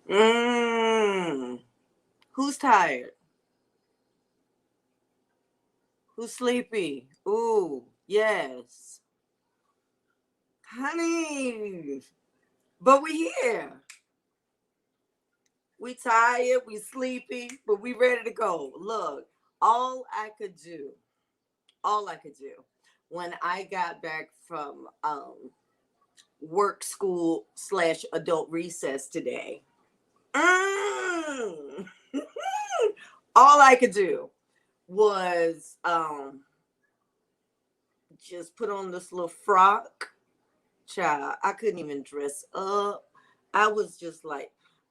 Mm. Who's tired? Who's sleepy? Ooh, yes. Honey. But we here. We tired, we sleepy, but we ready to go. Look, all I could do, all I could do when I got back from work school slash adult recess today, mm, all I could do was just put on this little frock. Child, I couldn't even dress up. I was just like,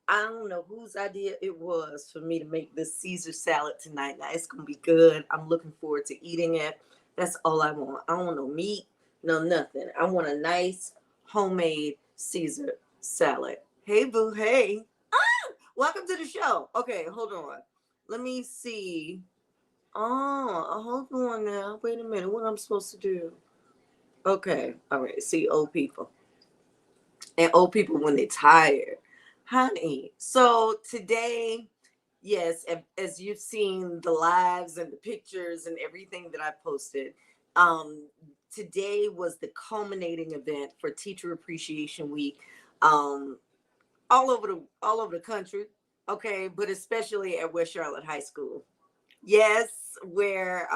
I don't know whose idea it was for me to make this Caesar salad tonight. Now it's gonna be good. I'm looking forward to eating it. That's all I want. I don't want no meat, no nothing. I want a nice homemade Caesar salad. Hey boo, hey. Welcome to the show. Okay, hold on. Let me see. Oh, hold on now. Wait a minute. What I'm supposed to do? Okay, all right. See, old people. And old people when they're tired. Honey, so today, yes, as you've seen the lives and the pictures and everything that I posted, um, today was the culminating event for Teacher Appreciation Week, um, all over the country. Okay, but especially at West Charlotte High School. Yes, where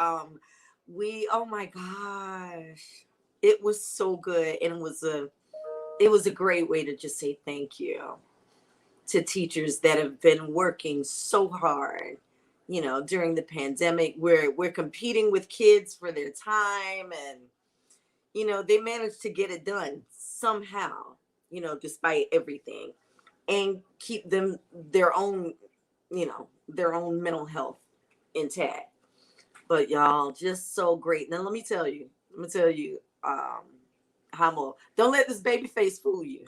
we oh my gosh, it was so good, and it was a great way to just say thank you to teachers that have been working so hard, during the pandemic. We're competing with kids for their time, and they managed to get it done somehow, despite everything, and keep them their own mental health intact. But y'all, just so great. Now let me tell you, Hamo, don't let this baby face fool you.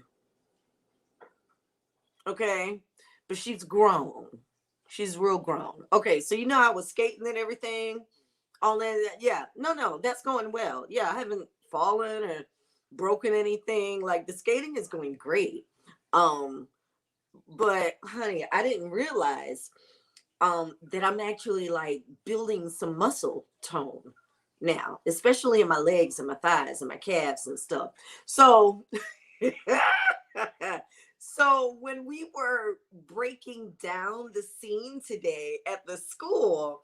Okay, but she's grown. She's real grown. Okay, so I was skating and everything, all that. Yeah, no, that's going well. Yeah, I haven't fallen or broken anything. Like, the skating is going great. Um, but honey, I didn't realize that I'm actually like building some muscle tone now, especially in my legs and my thighs and my calves and stuff. So so when we were breaking down the scene today at the school,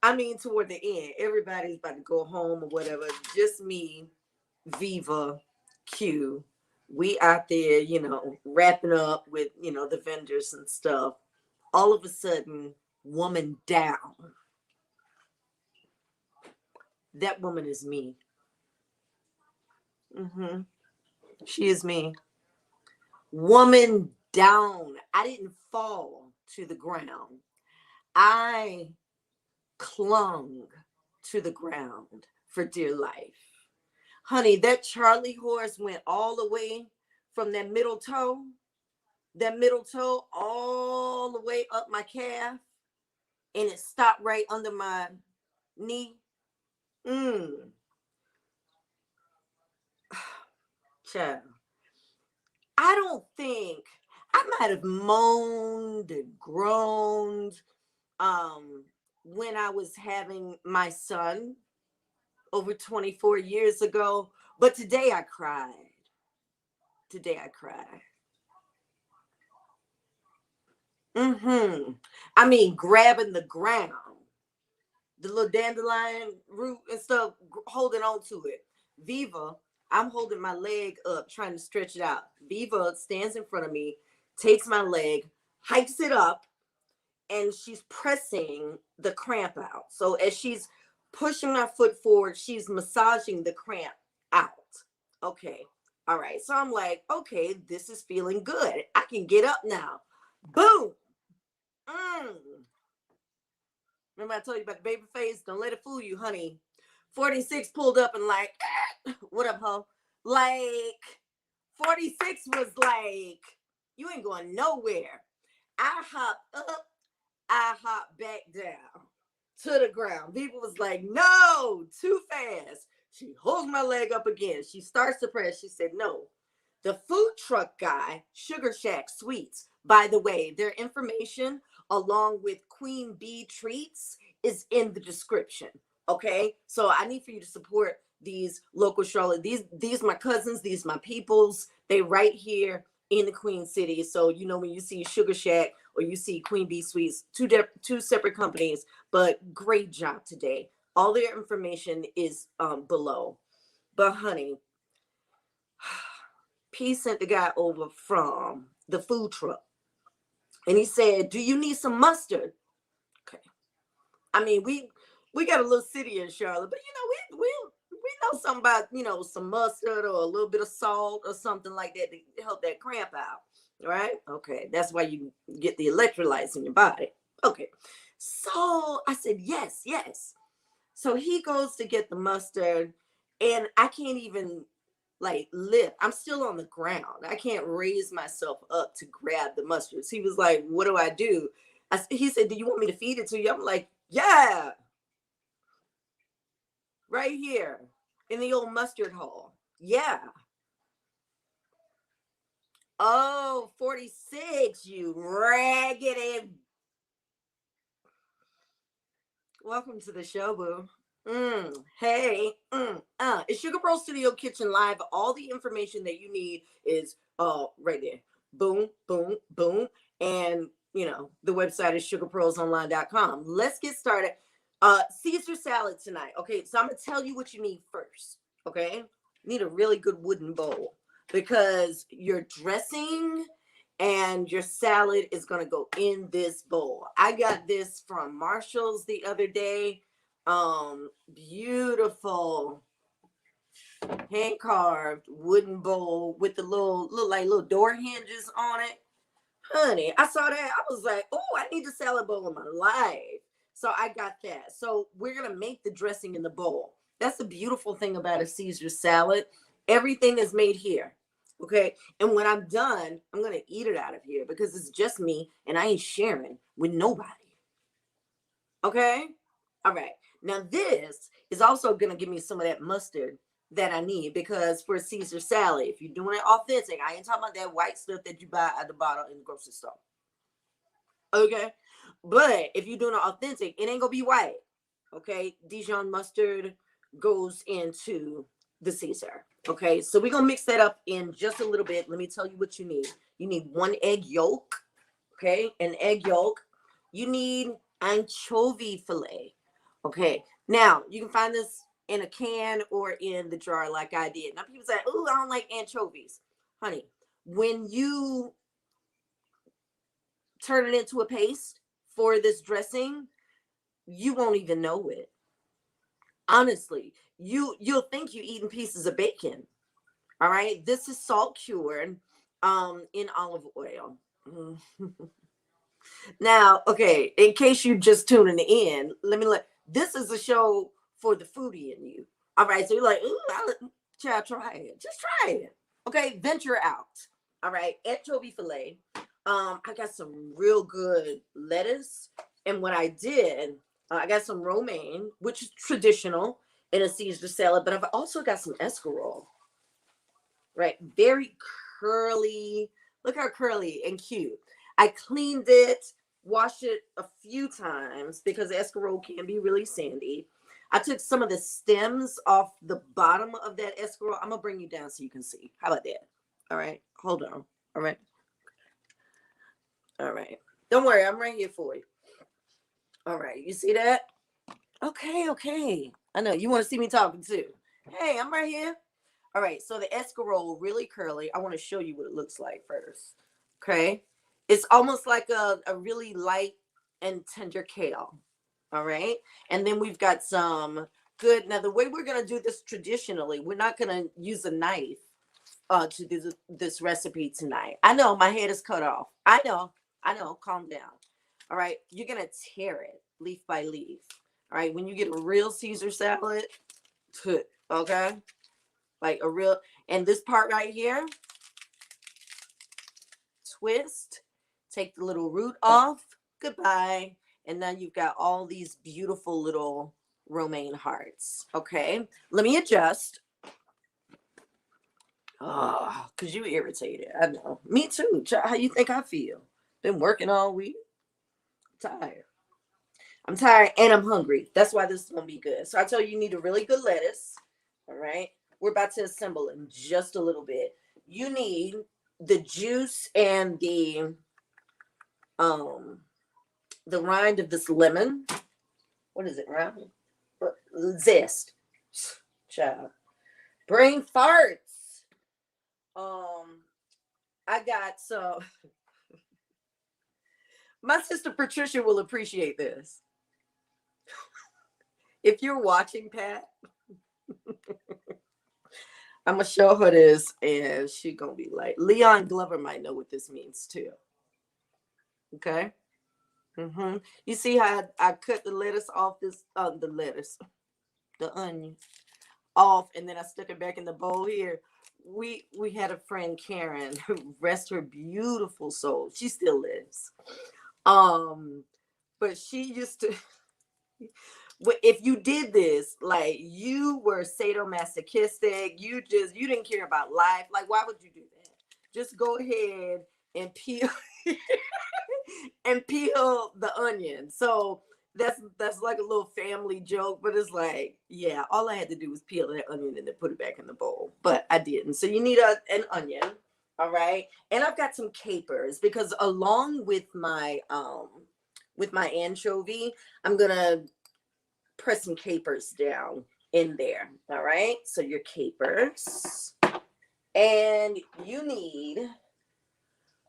I mean, toward the end, everybody's about to go home or whatever. Just me, Viva, Q. We out there, wrapping up with, the vendors and stuff. All of a sudden, woman down. That woman is me. Hmm. She is me. Woman down. I didn't fall to the ground. I clung to the ground for dear life. Honey, that Charlie horse went all the way from that middle toe, all the way up my calf, and it stopped right under my knee. Mm, child. I don't think I might have moaned and groaned um when I was having my son over 24 years ago, but today I cried. Today I cried. I mean, grabbing the ground, the little dandelion root and stuff, holding on to it. Viva, I'm holding my leg up, trying to stretch it out. Viva stands in front of me, takes my leg, hikes it up, and she's pressing the cramp out. So as she's pushing my foot forward, she's massaging the cramp out. Okay. All right. So I'm like, okay, this is feeling good. I can get up now. Boom. Mm. Remember I told you about the baby face? Don't let it fool you, honey. 46 pulled up and like, what up, ho? Like, 46 was like, you ain't going nowhere. I hopped up, I hopped back down to the ground. People was like, no, too fast. She holds my leg up again. She starts to press. She said, no, The food truck guy, Sugar Shack Sweets, by the way, their information along with Queen Bee treats is in the description. Okay, so I need for you to support these local Charlotte. These my cousins. These my peoples. They right here in the Queen City. So you know when you see Sugar Shack or you see Queen Bee Sweets, two separate companies, but great job today. All their information is below. But honey, P sent the guy over from the food truck, and he said, "Do you need some mustard?" Okay. I mean, we got a little city in Charlotte, but you know, we know something about, you know, some mustard or a little bit of salt or something like that to help that cramp out. Right? Okay. That's why you get the electrolytes in your body. Okay. So I said, yes, yes. So he goes to get the mustard, and I can't even like lift. I'm still on the ground. I can't raise myself up to grab the mustard. So he was like, "What do I do?" He said, "Do you want me to feed it to you?" I'm like, "Yeah, right here in the old mustard hole." Yeah. Oh, 46, you raggedy. Welcome to the show, boo. Hey, it's Sugar Pro Studio Kitchen Live. All the information that you need is right there. Boom, boom, boom. And you know, the website is sugarprosonline.com. Let's get started. Caesar salad tonight. Okay, so I'm gonna tell you what you need first. Okay, you need a really good wooden bowl because your dressing and your salad is going to go in this bowl. I got this from Marshall's the other day. Beautiful hand carved wooden bowl with the little door hinges on it. Honey, I saw that. I was like, oh, I need a salad bowl in my life. So I got that. So we're going to make the dressing in the bowl. That's the beautiful thing about a Caesar salad. Everything is made here. Okay. And when I'm done, I'm going to eat it out of here because it's just me and I ain't sharing with nobody. Okay. All right. Now, this is also going to give me some of that mustard that I need because for a Caesar salad, if you're doing it authentic, I ain't talking about that white stuff that you buy at the bottle in the grocery store. Okay. But if you're doing it authentic, it ain't going to be white. Okay. Dijon mustard goes into the Caesar. Okay. So we're going to mix that up in just a little bit. Let me tell you what you need. You need 1 egg yolk. Okay. An egg yolk. You need anchovy fillet. Okay. Now you can find this in a can or in the jar like I did. Now people say, "Oh, I don't like anchovies." Honey, when you turn it into a paste for this dressing, you won't even know it. Honestly, you'll think you're eating pieces of bacon. All right. This is salt cured in olive oil. Now, okay, in case you just tuning in, this is a show for the foodie in you. All right, so you're like, ooh, child, try it. Just try it. Okay, venture out. All right, anchovy fillet. I got some real good lettuce, and what I did, I got some romaine, which is traditional in a Caesar salad, but I've also got some escarole. Right, very curly. Look how curly and cute. I cleaned it, washed it a few times because escarole can be really sandy. I took some of the stems off the bottom of that escarole. I'm gonna bring you down so you can see. How about that? All right, hold on. All right, all right. Don't worry, I'm right here for you. All right, you see that? Okay, okay. I know you want to see me talking too. Hey, I'm right here. All right, so the escarole, really curly. I want to show you what it looks like first. Okay, it's almost like a really light and tender kale. All right, and then we've got some good. Now, the way we're gonna do this traditionally, we're not gonna use a knife to do this recipe tonight. I know my head is cut off. I know. Calm down. All right, you're gonna tear it leaf by leaf. All right, when you get a real Caesar salad, okay, like a real, and this part right here, twist, take the little root off, goodbye, and then you've got all these beautiful little romaine hearts. Okay, let me adjust. Oh, because you irritated. I know. Me too. How you think I feel? Been working all week. Tired. I'm tired and I'm hungry. That's why this is going to be good. So I told you you need a really good lettuce. All right. We're about to assemble in just a little bit. You need the juice and the rind of this lemon. What is it, rind? Zest. Child. Brain farts. I got some. My sister Patricia will appreciate this. If you're watching, Pat, I'm gonna show her this, and she gonna be like, Leon Glover might know what this means too. Okay. You see how I cut the lettuce off this, the onion off, and then I stuck it back in the bowl here. We had a friend, Karen, who rest her beautiful soul. She still lives. But she used to. If you did this, like you were sadomasochistic, you didn't care about life. Like, why would you do that? Just go ahead and peel and peel the onion. So that's like a little family joke, but it's like, yeah, all I had to do was peel that onion and then put it back in the bowl, but I didn't. So you need an onion, all right, and I've got some capers because along with my anchovy, I'm gonna press some capers down in there. All right. So your capers, and you need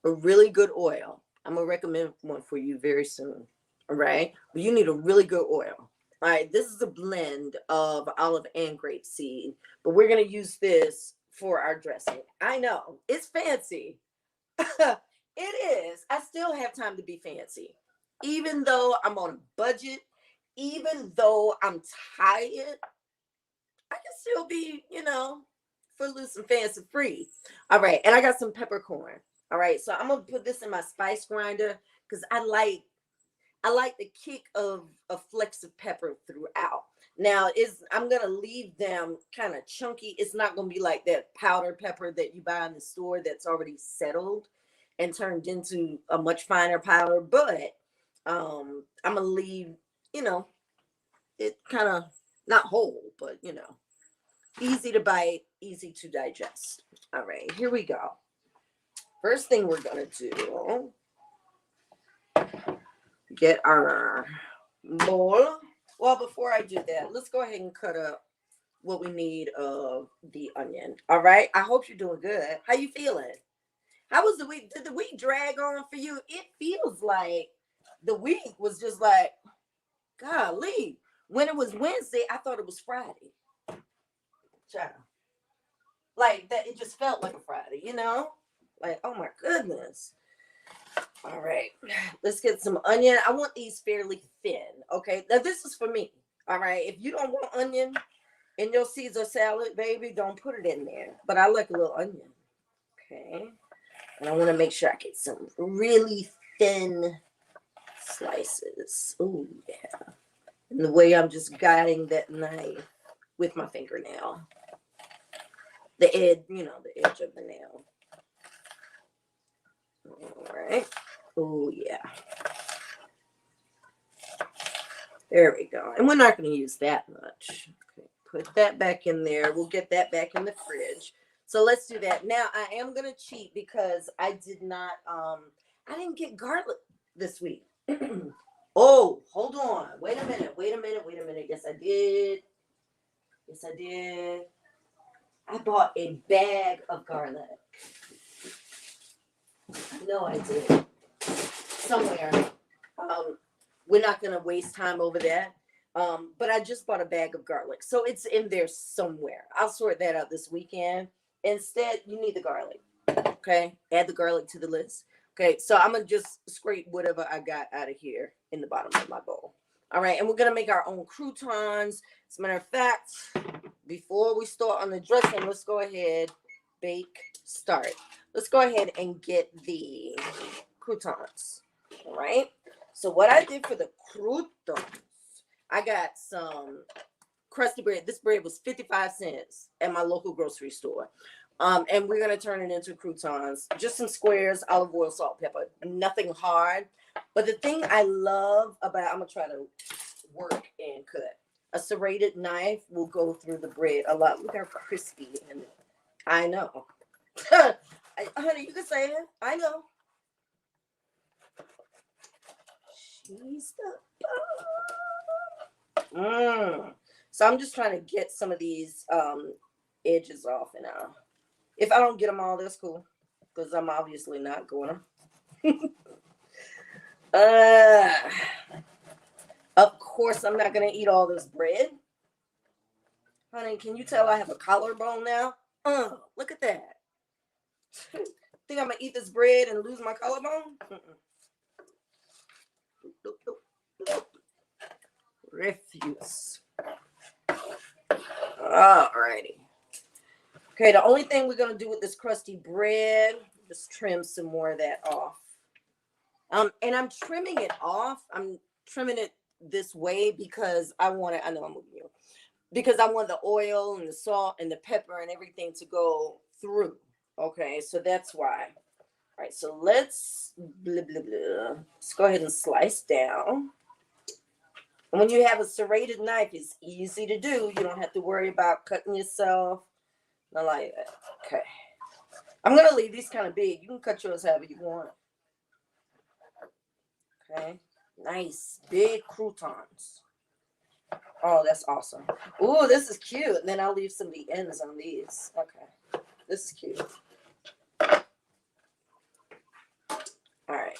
a really good oil. I'm gonna recommend one for you very soon. All right. But you need a really good oil. All right. This is a blend of olive and grapeseed, but we're gonna use this for our dressing. I know it's fancy. It is. I still have time to be fancy, even though I'm on a budget. Even though I'm tired, I can still be, footloose and fancy free. All right, and I got some peppercorn. All right, so I'm gonna put this in my spice grinder because I like the kick of flecks of pepper throughout. Now I'm gonna leave them kind of chunky. It's not gonna be like that powder pepper that you buy in the store that's already settled and turned into a much finer powder. But I'm gonna leave, it kind of not whole, but easy to bite, easy to digest. All right, here we go. First thing we're gonna do, get our bowl. Well, before I do that, let's go ahead and cut up what we need of the onion. All right, I hope you're doing good. How you feeling? How was the week? Did the week drag on for you? It feels like the week was just like, golly. When it was Wednesday, I thought it was Friday. Child. Like that, it just felt like a Friday, Like, oh my goodness. All right, let's get some onion. I want these fairly thin, okay? Now, this is for me, all right? If you don't want onion in your Caesar salad, baby, don't put it in there. But I like a little onion, okay? And I want to make sure I get some really thin slices. Oh, yeah. And the way I'm just guiding that knife with my fingernail. The edge, the edge of the nail. All right. Oh, yeah. There we go. And we're not going to use that much. Okay, put that back in there. We'll get that back in the fridge. So let's do that. Now, I am going to cheat because I didn't get garlic this week. Oh, hold on. Wait a minute. Yes, I did. I bought a bag of garlic. No, I did. Somewhere. We're not going to waste time over that. But I just bought a bag of garlic. So it's in there somewhere. I'll sort that out this weekend. Instead, you need the garlic. Okay? Add the garlic to the list. Okay, so I'm going to just scrape whatever I got out of here in the bottom of my bowl. All right, and we're going to make our own croutons. As a matter of fact, before we start on the dressing, let's go ahead, start. Let's go ahead and get the croutons. All right, so what I did for the croutons, I got some crusty bread. This bread was 55 cents at my local grocery store. And we're gonna turn it into croutons. Just some squares, olive oil, salt, pepper. Nothing hard. But the thing I love about, I'm gonna try to work and cut. A serrated knife will go through the bread a lot. Look how crispy and I know. Honey, you can say it. I know. She's the bomb. So I'm just trying to get some of these edges off, and if I don't get them all, that's cool, because I'm obviously not going to. Of course, I'm not gonna eat all this bread, honey. Can you tell I have a collarbone now? Look at that. Think I'm gonna eat this bread and lose my collarbone? Refuse. Alrighty. Okay, the only thing we're gonna do with this crusty bread, just trim some more of that off. And I'm trimming it off. I'm trimming it this way because I want it. I know I'm moving you. Because I want the oil and the salt and the pepper and everything to go through. Okay, so that's why. All right, so let's let's go ahead and slice down. And when you have a serrated knife, it's easy to do. You don't have to worry about cutting yourself. Not like that. Okay. I'm gonna leave these kind of big. You can cut yours however you want. Okay. Nice big croutons. Oh, that's awesome. Ooh, this is cute. And then I'll leave some of the ends on these. Okay. This is cute. All right.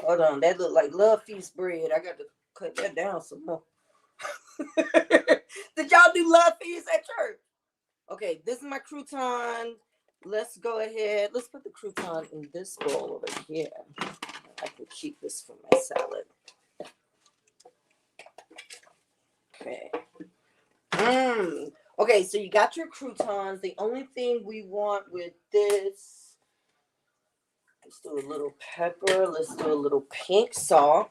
Hold on. That look like Love Feast bread. I got to cut that down some more. Did y'all do Love Feast at church? Okay, this is my crouton. Let's go ahead. Let's put the crouton in this bowl over here. I can keep this for my salad. Okay. Okay, so you got your croutons. The only thing we want with this, let's do a little pepper. Let's do a little pink salt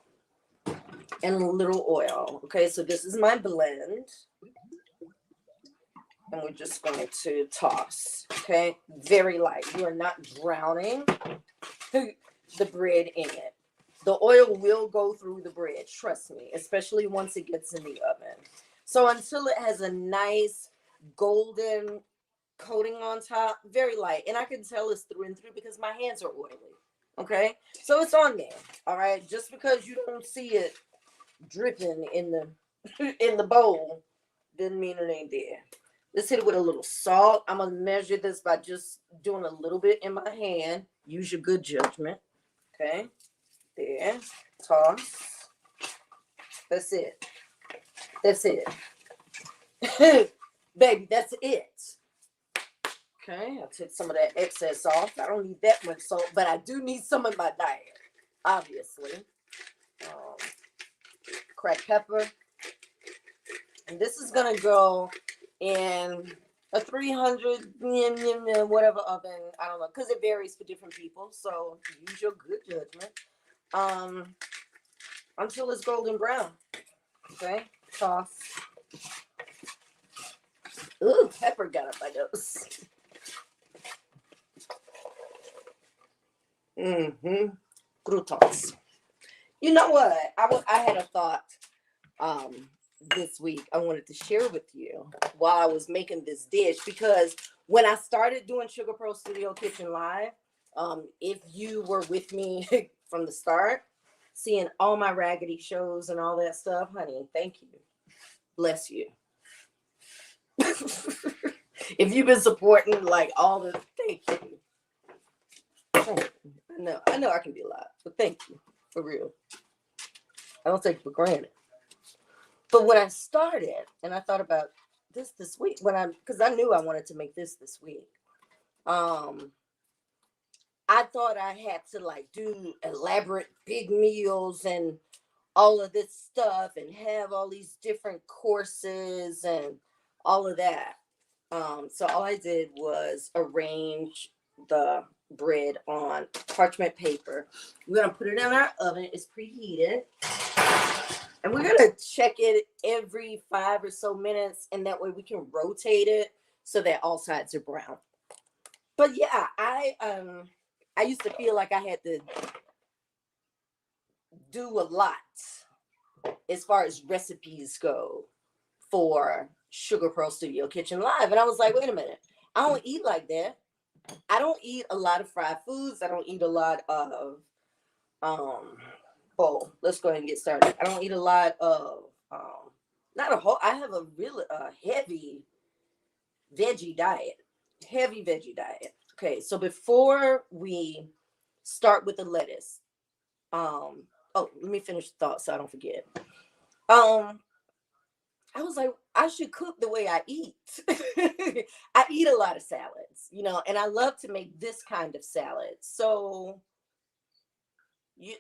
and a little oil. Okay, so this is my blend. And we're just going to toss. Okay, very light. You are not drowning the bread in it. The oil will go through the bread, trust me, especially once it gets in the oven. So until it has a nice golden coating on top, very light. And I can tell it's through and through because my hands are oily. Okay, so it's on there. All right, just because you don't see it dripping in the bowl doesn't mean it ain't there. Let's hit it with a little salt. I'm gonna measure this by just doing a little bit in my hand. Use your good judgment. Okay, there. Toss. That's it. That's it. Baby, that's it. Okay, I'll take some of that excess off. I don't need that much salt, but I do need some in my diet, obviously. Cracked pepper. And this is going to go in a 300 whatever oven. I don't know, because it varies for different people. So use your good judgment. Until it's golden brown. Okay, toss. Ooh, pepper got up my nose. Croutons. You know what? I had a thought this week I wanted to share with you while I was making this dish, because when I started doing Sugar Pro Studio Kitchen Live, if you were with me from the start, seeing all my raggedy shows and all that stuff, honey, thank you. Bless you. If you've been supporting like all the, thank you. I know I can be a lot, but thank you, for real. I don't take it for granted. But when I started and I thought about this week, because I knew I wanted to make this week, I thought I had to like do elaborate big meals and all of this stuff and have all these different courses and all of that. So all I did was arrange the bread on parchment paper. We're gonna put it in our oven. It's preheated, and we're gonna check it every 5 or so minutes, and that way we can rotate it so that all sides are brown. But yeah, I used to feel like I had to do a lot as far as recipes go for Sugar Pearl Studio Kitchen Live. And I was like, wait a minute, I don't eat like that. I don't eat a lot of fried foods. I don't eat a lot of let's go ahead and get started. I don't eat a lot of not a whole, I have a really heavy veggie diet. Heavy veggie diet. Okay, so before we start with the lettuce, let me finish the thought so I don't forget. I was like, I should cook the way I eat. I eat a lot of salads, you know, and I love to make this kind of salad. So you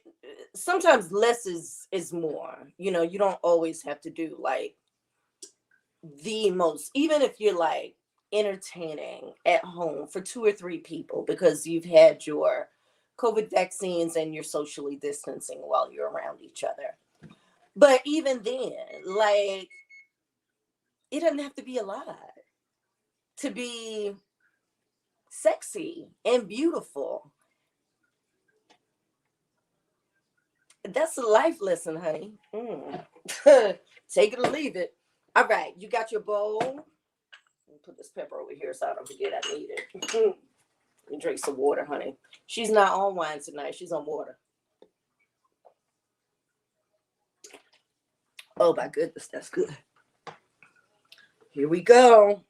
sometimes less is more. You know, you don't always have to do like the most, even if you're like entertaining at home for 2 or 3 people because you've had your COVID vaccines and you're socially distancing while you're around each other. But even then, like, it doesn't have to be a lot to be sexy and beautiful. That's a life lesson, honey. Take it or leave it. All right, you got your bowl. Let me put this pepper over here so I don't forget I need it. You drink some water, honey. She's not on wine tonight. She's on water. Oh my goodness, that's good. Here we go.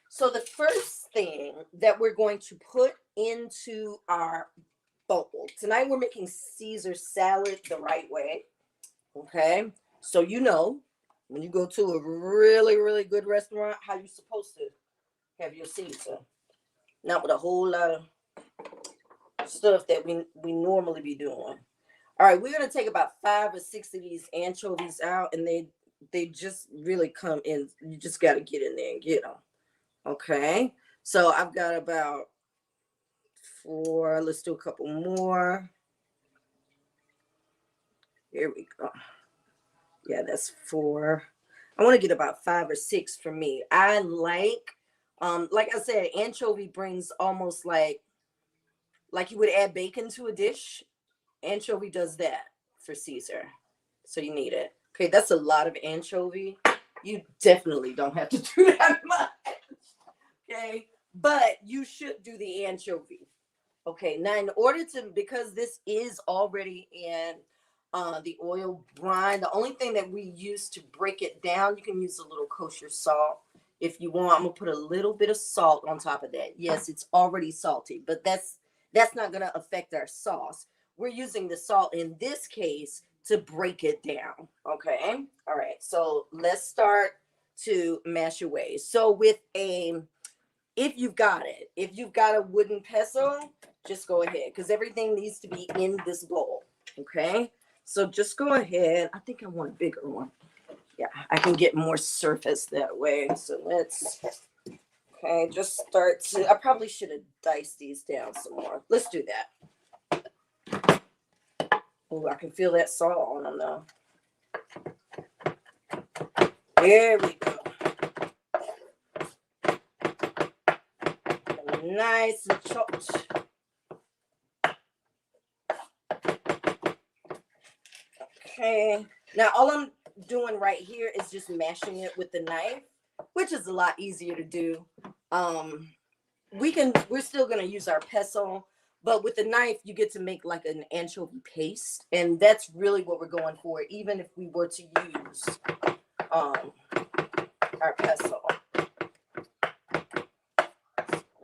So the first thing that we're going to put into our bowl. Tonight we're making Caesar salad the right way. Okay. So you know, when you go to a really, really good restaurant, how you're supposed to have your Caesar. Not with a whole lot of stuff that we normally be doing. All right, we're gonna take about 5 or 6 of these anchovies out, and they just really come in. You just got to get in there and get them. Okay, so I've got about 4. Let's do a couple more. Here we go. Yeah, that's 4. I want to get about 5 or 6 for me. I like I said, anchovy brings almost like you would add bacon to a dish. Anchovy does that for Caesar. So you need it. Okay, that's a lot of anchovy. You definitely don't have to do that much. Okay, but you should do the anchovy. Okay, now in order to, because this is already in the oil brine, the only thing that we use to break it down, you can use a little kosher salt if you want. I'm gonna put a little bit of salt on top of that. Yes, it's already salty, but that's not gonna affect our sauce. We're using the salt in this case to break it down. Okay, all right, so let's start to mash away. So with if you've got a wooden pestle, just go ahead, because everything needs to be in this bowl. Okay, so just go ahead. I think I want a bigger one. Yeah, I can get more surface that way. So let's, okay, just start to, I probably should have diced these down some more. Let's do that. Oh, I can feel that salt on them though. There we go. Nice and chopped. Okay, now all I'm doing right here is just mashing it with the knife, which is a lot easier to do. We're still gonna use our pestle, but with the knife you get to make like an anchovy paste, and that's really what we're going for, even if we were to use our pestle.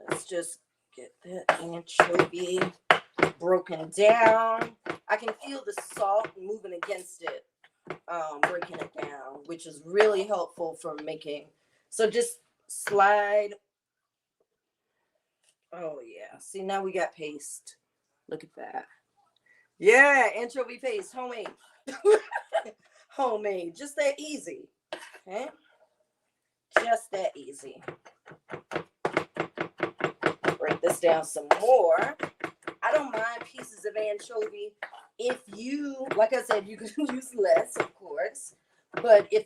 Let's just get that anchovy broken down. I can feel the salt moving against it, breaking it down, which is really helpful for making. So just slide. Oh yeah, see, now we got paste. Look at that. Yeah, anchovy paste, homemade. Homemade, just that easy. Okay, just that easy. Break this down some more. I don't mind pieces of anchovy. If you, like I said, you can use less, of course. But if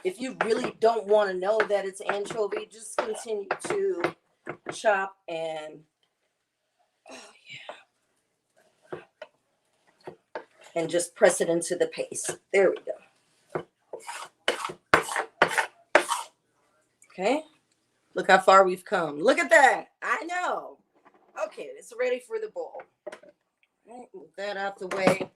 If you really don't want to know that it's anchovy, just continue to chop and and just press it into the paste. There we go. Okay. Look how far we've come. Look at that. I know. Okay, it's ready for the bowl. Right, move that out the way.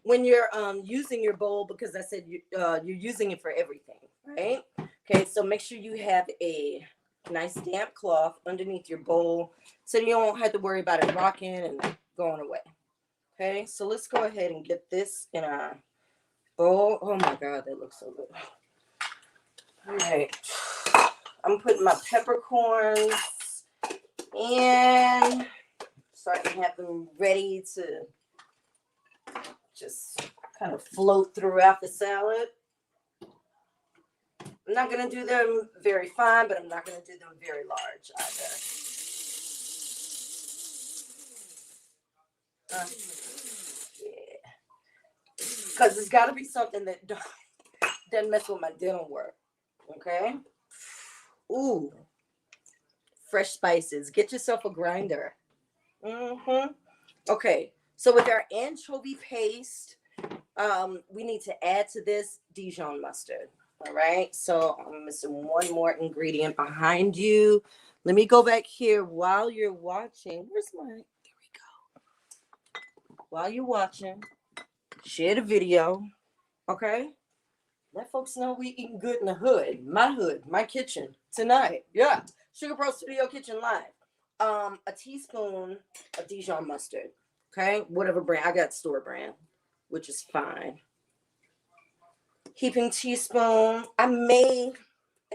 When you're using your bowl, because I said you're using it for everything, right? Okay, so make sure you have a nice damp cloth underneath your bowl so you don't have to worry about it rocking and going away. Okay, so let's go ahead and get this in our bowl. Oh my God, that looks so good. All right, I'm putting my peppercorns in so I can have them ready to just kind of float throughout the salad. I'm not going to do them very fine, but I'm not going to do them very large either. Yeah. Because it's got to be something that doesn't mess with my dental work. Okay? Ooh. Fresh spices. Get yourself a grinder. Okay. So with our anchovy paste, we need to add to this Dijon mustard. All right, so I'm missing one more ingredient behind you. Let me go back here while you're watching. Where's my, there we go. While you're watching, share the video, okay? Let folks know we eating good in the hood, my kitchen tonight. Yeah, Sugar Pro Studio Kitchen Live. A teaspoon of Dijon mustard, okay? Whatever brand, I got store brand, which is fine. Heaping teaspoon. I may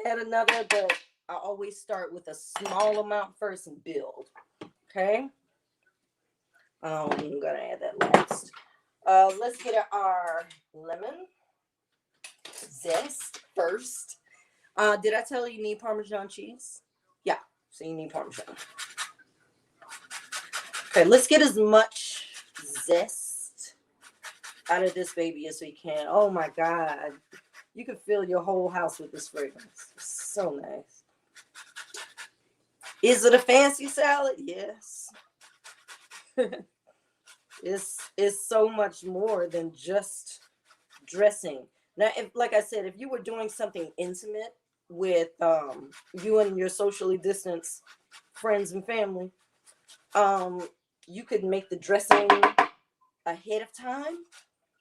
add another, but I always start with a small amount first and build. Okay. I'm gonna add that last. Let's get our lemon zest first. Did I tell you need Parmesan cheese? Yeah, so you need Parmesan. Okay, let's get as much zest out of this baby as we can. Oh my God. You can fill your whole house with this fragrance. It's so nice. Is it a fancy salad? Yes. It's so much more than just dressing. Now, if, like I said, if you were doing something intimate with you and your socially distanced friends and family, you could make the dressing ahead of time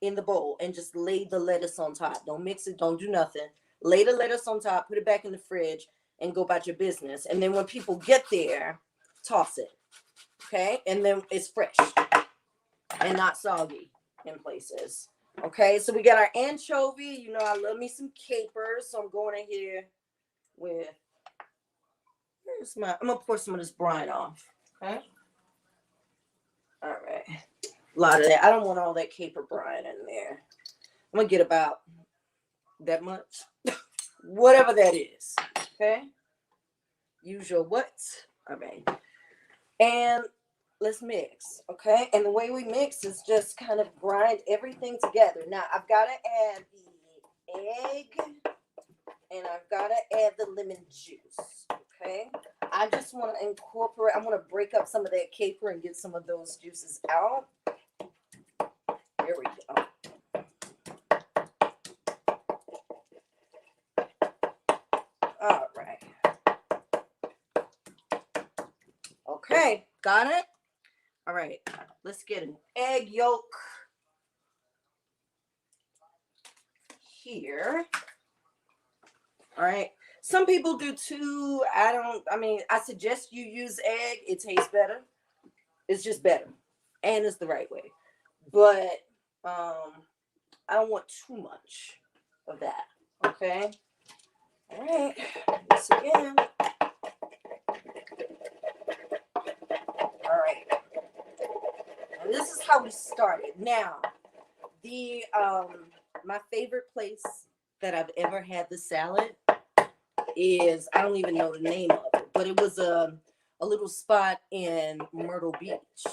in the bowl and just lay the lettuce on top. Don't mix it. Don't do nothing. Lay the lettuce on top, put it back in the fridge, and go about your business. And then when people get there, toss it. Okay? And then it's fresh and not soggy in places. Okay? So we got our anchovy. You know, I love me some capers. So I'm going in here with, I'm going to pour some of this brine off. Okay? All right. A lot of that. I don't want all that caper brine in there. I'm going to get about that much. Whatever that is. Okay? Use your what? All right. And let's mix. Okay? And the way we mix is just kind of grind everything together. Now, I've got to add the egg. And I've got to add the lemon juice. Okay? I just want to incorporate. I want to break up some of that caper and get some of those juices out. Here we go. All right. Okay, got it? All right, let's get an egg yolk here. All right. Some people do two. I suggest you use egg. It tastes better. It's just better. And it's the right way. But I don't want too much of that. Okay. All right. Once again. All right. And this is how we started. Now, the my favorite place that I've ever had the salad is, I don't even know the name of it, but it was a little spot in Myrtle Beach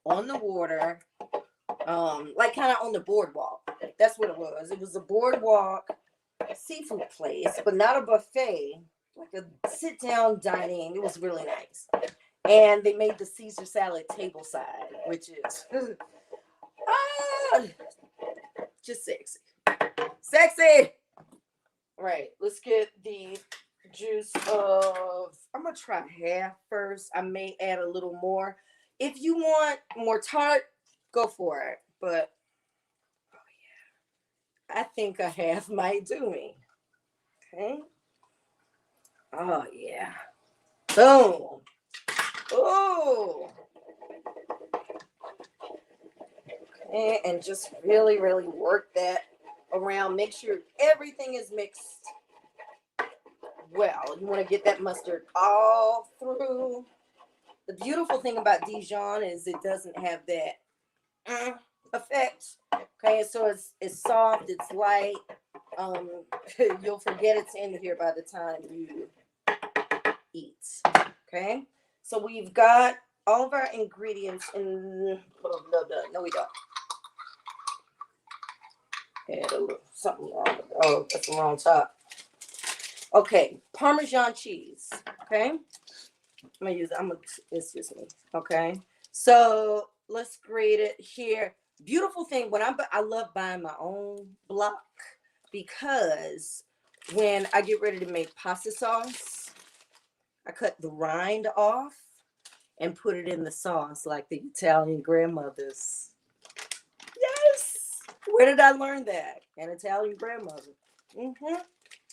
on the water, like kind of on the boardwalk. That's what it was. It was a boardwalk, seafood place, but not a buffet, like a sit-down dining. It was really nice. And they made the Caesar salad table side, which is ah, just sexy. Sexy! Right, let's get the juice of, I'm gonna try half first. I may add a little more. If you want more tart, go for it. But oh yeah, I think a half might do me. Okay. Oh yeah. Boom. Oh. Okay, and just really, really work that around. Make sure everything is mixed well. You want to get that mustard all through. The beautiful thing about Dijon is it doesn't have that effect. Okay, so it's soft, it's light. You'll forget it's in here by the time you eat. Okay, so we've got all of our ingredients in. Oh, no, we don't. Add a little something wrong. Oh, that's the wrong top. Okay, Parmesan cheese. Okay, it's just me. Okay, so let's grate it here. Beautiful thing when I love buying my own block because when I get ready to make pasta sauce, I cut the rind off and put it in the sauce like the Italian grandmothers. Yes. Where did I learn that? An Italian grandmother.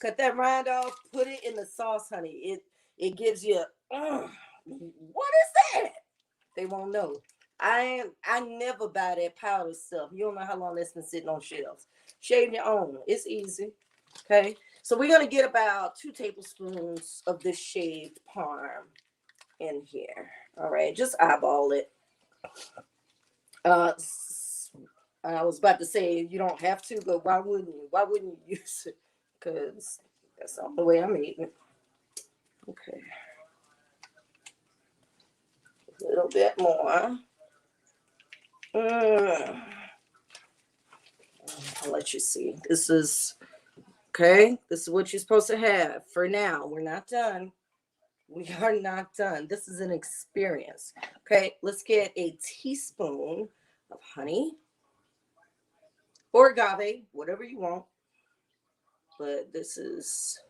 Cut that rind off, put it in the sauce, honey. It gives you what is that? They won't know. I never buy that powder stuff. You don't know how long that's been sitting on shelves. Shave your own. It's easy. Okay. So we're gonna get about 2 tablespoons of this shaved parm in here. All right, just eyeball it. I was about to say you don't have to, but why wouldn't you? Why wouldn't you use it? Because that's the only way I'm eating it. Okay. A little bit more. I'll let you see. This is okay. This is what you're supposed to have for now. We're not done. We are not done. This is an experience. Okay, let's get a teaspoon of honey or agave, whatever you want. But this is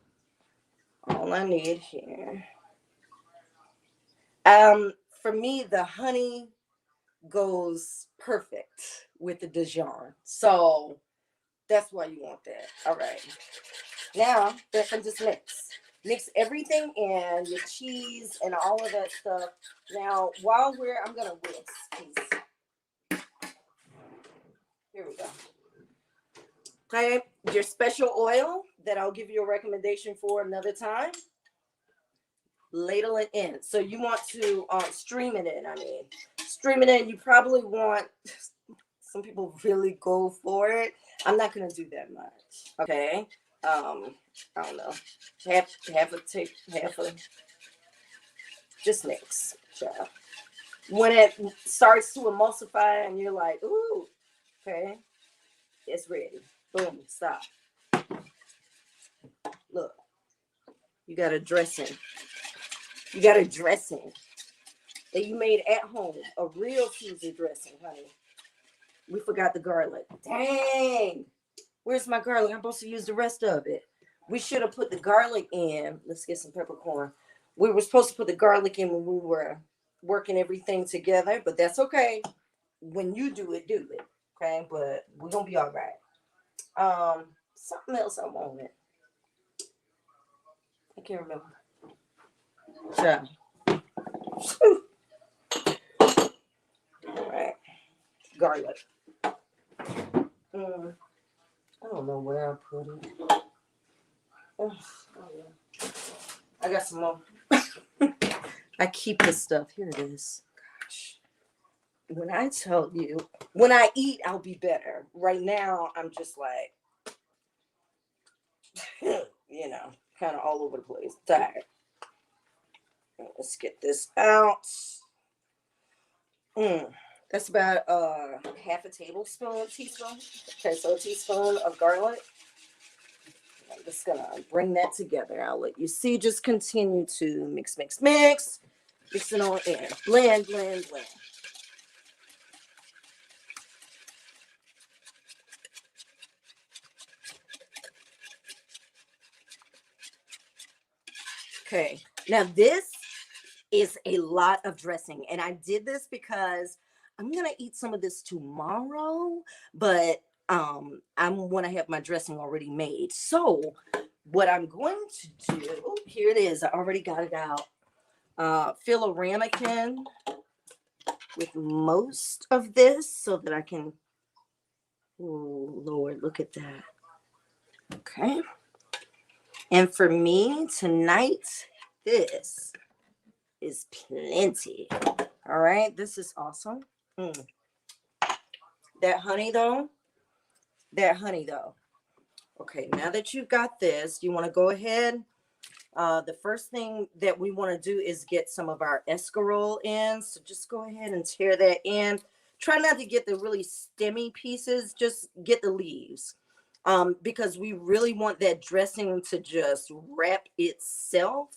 all I need here. For me, the honey goes perfect with the Dijon. So that's why you want that. All right. Now, just mix. Mix everything in, your cheese and all of that stuff. Now, I'm going to whisk. Here we go. Okay, your special oil that I'll give you a recommendation for another time. Ladle it in. So you want to stream it in. Stream it in. You probably want, some people really go for it. I'm not going to do that much. Okay. I don't know. Half a, just mix. Child. When it starts to emulsify and you're like, ooh, okay, it's ready. Boom, stop. Look, you got a dressing. You got a dressing that you made at home, a real Caesar dressing, honey. We forgot the garlic. Dang, where's my garlic? I'm supposed to use the rest of it. We should have put the garlic in. Let's get some peppercorn. We were supposed to put the garlic in when we were working everything together, but that's okay. When you do it, okay? But we're gonna be all right. Something else I wanted. I can't remember. Sure. All right. Garlic. I don't know where I put it. Oh, yeah. I got some more. I keep this stuff. Here it is. Gosh. When I tell you, when I eat, I'll be better. Right now, I'm just like, kind of all over the place. Tired. Let's get this out. That's about half a teaspoon. Okay, so a teaspoon of garlic. just gonna bring that together. I'll let you see. Just continue to mix, mix, mix. Mix it on in. Blend, blend, blend. Okay, now this is a lot of dressing, and I did this because I'm gonna eat some of this tomorrow, but I want to have my dressing already made. So what I'm going to do, here it is. I already got it out. Fill a ramekin with most of this so that I can. Oh Lord, look at that. Okay. And for me tonight, this is plenty. All right, this is awesome. That honey though. Okay, now that you've got this, you want to go ahead. The first thing that we want to do is get some of our escarole in. So just go ahead and tear that in. Try not to get the really stemmy pieces. Just get the leaves. Because we really want that dressing to just wrap itself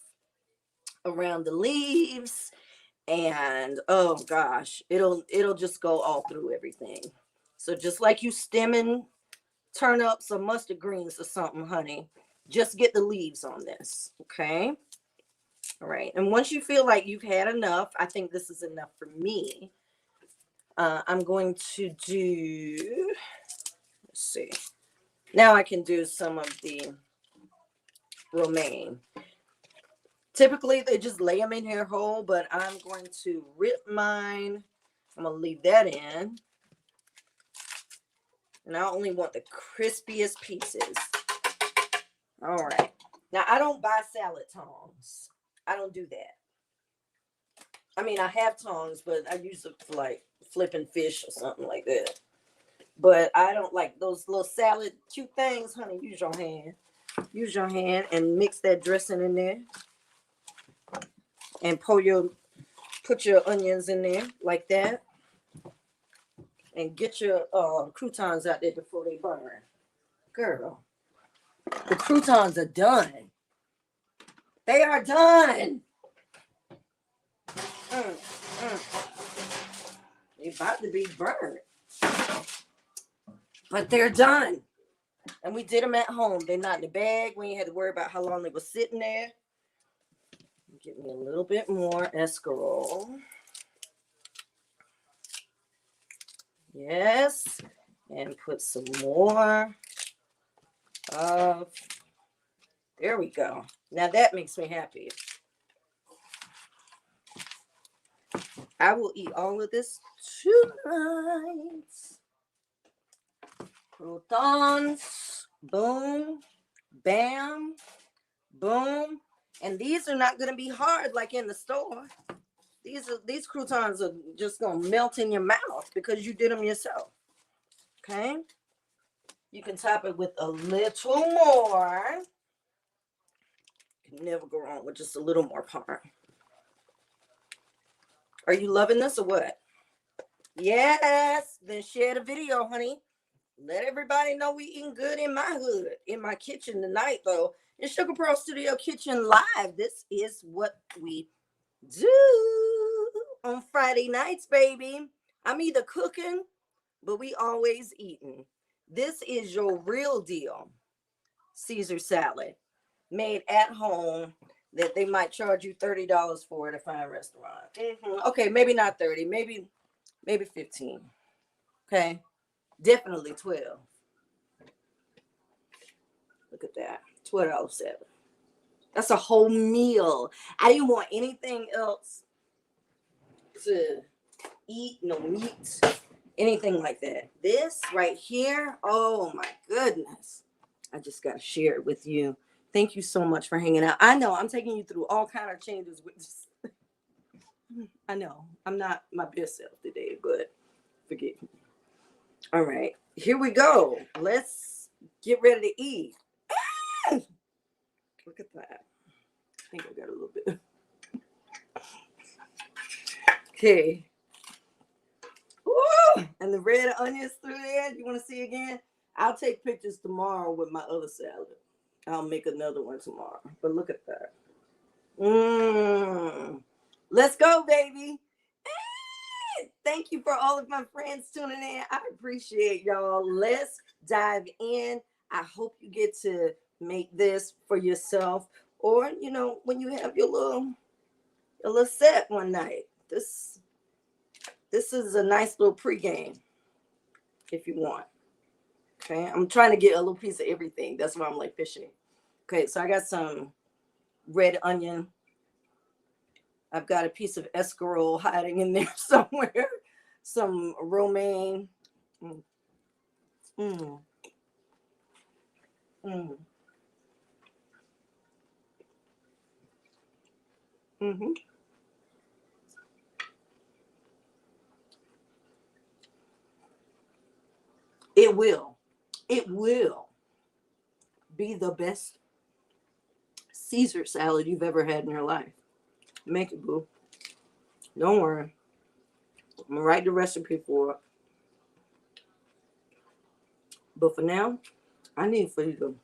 around the leaves. And oh gosh, it'll just go all through everything. So just like you stemming turnips or mustard greens or something, honey, just get the leaves on this. Okay. All right. And once you feel like you've had enough, I think this is enough for me. I'm going to do, let's see. Now I can do some of the romaine. Typically, they just lay them in here whole, but I'm going to rip mine. I'm going to leave that in. And I only want the crispiest pieces. All right. Now, I don't buy salad tongs. I don't do that. I mean, I have tongs, but I use it for like flipping fish or something like that. But I don't like those little salad cute things, honey. Use your hand. Use your hand and mix that dressing in there. And put your onions in there like that. And get your croutons out there before they burn. Girl, the croutons are done. They are done. They're about to be burned. But they're done. And we did them at home. They're not in the bag. We ain't had to worry about how long they were sitting there. Get me a little bit more escarole. Yes. And put some more of, there we go. Now that makes me happy. I will eat all of this tonight. Croutons, boom, bam, boom. And these are not going to be hard like in the store. These croutons are just going to melt in your mouth because you did them yourself. Okay? You can top it with a little more. You can never go wrong with just a little more parm. Are you loving this or what? Yes. Then share the video, honey. Let everybody know we eating good in my hood, in my kitchen tonight, though. In Sugar Pearl Studio Kitchen Live, this is what we do on Friday nights, baby. I'm either cooking, but we always eating. This is your real deal Caesar salad made at home that they might charge you $30 for at a fine restaurant. Okay, maybe not 30, maybe 15. Okay, definitely 12. Look at that, $12.07. That's a whole meal. I didn't want anything else to eat, no meat, anything like that. This right here, oh my goodness. I just got to share it with you. Thank you so much for hanging out. I know I'm taking you through all kind of changes with this. I know I'm not my best self today, but forgive me. All right, here we go. Let's get ready to eat. Look at that. I think I got a little bit. Okay. Ooh, and the red onions through there. You want to see again? I'll take pictures tomorrow with my other salad. I'll make another one tomorrow. But look at that. Let's go, baby. Thank you for all of my friends tuning in. I appreciate y'all. Let's dive in. I hope you get to make this for yourself, or you know, when you have your little set one night. This is a nice little pregame if you want. Okay, I'm trying to get a little piece of everything. That's why I'm like fishing. Okay, so I got some red onion. I've got a piece of escarole hiding in there somewhere. Some romaine. It will be the best Caesar salad you've ever had in your life. Make it, boo. Don't worry. I'm gonna write the recipe for it. But for now, I need for you to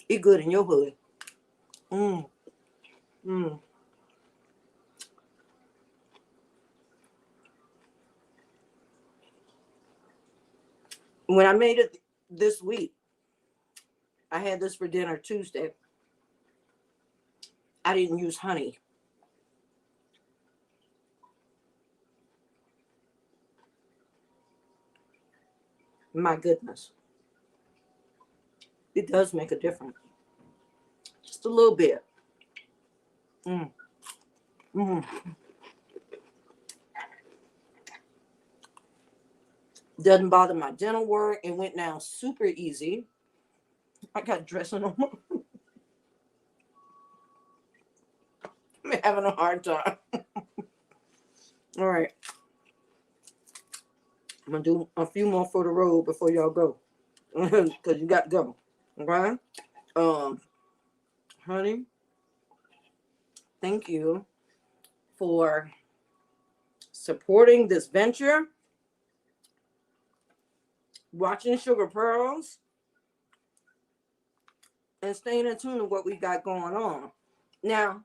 eat good in your hood. When I made it this week, I had this for dinner Tuesday. I didn't use honey. My goodness. It does make a difference. Just a little bit. Doesn't bother my dental work. It went down super easy. I got dressing on my... I'm having a hard time. All right. I'm going to do a few more for the road before y'all go. Because you got to go. Okay? Honey, thank you for supporting this venture. Watching Sugar Pearls. And staying in tune to what we got going on. Now,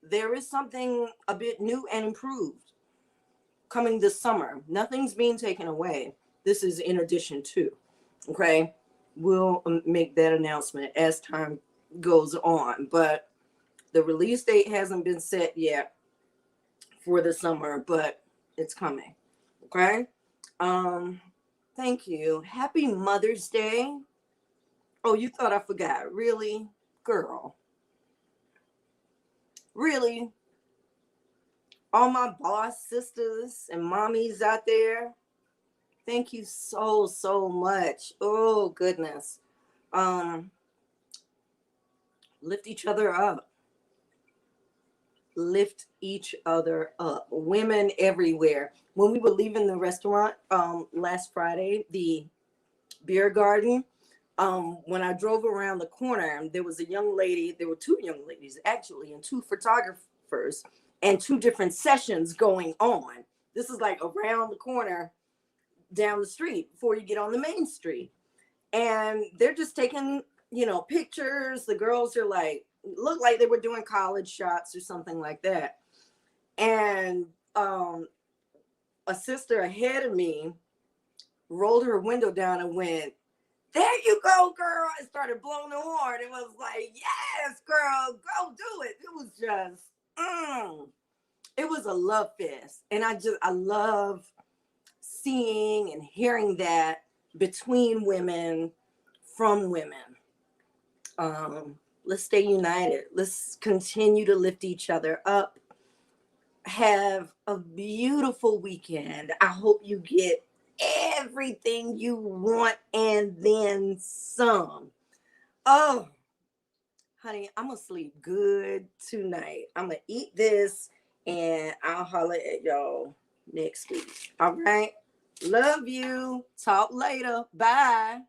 there is something a bit new and improved coming this summer. Nothing's being taken away. This is in addition to. Okay? We'll make that announcement as time goes on. But the release date hasn't been set yet for the summer, but it's coming. Okay? Thank you. Happy Mother's Day. Oh, you thought I forgot. Really? Girl. Really? All my boss sisters and mommies out there, thank you so much. Oh, goodness. Lift each other up. Lift each other up. Women everywhere. When we were leaving the restaurant last Friday, the beer garden, when I drove around the corner, there was a young lady. There were two young ladies, actually, and two photographers, and two different sessions going on. This is like around the corner down the street before you get on the main street. And they're just taking, pictures. The girls are like, look like they were doing college shots or something like that. And a sister ahead of me rolled her window down and went, "There you go, girl," and started blowing the horn. It was like, yes, girl, go do it. It was just, it was a love fest. And I love seeing and hearing that between women, from women. Let's stay united. Let's continue to lift each other up. Have a beautiful weekend. I hope you get everything you want and then some. Oh, honey, I'm gonna sleep good tonight. I'm gonna eat this and I'll holler at y'all next week. All right. Love you. Talk later. Bye.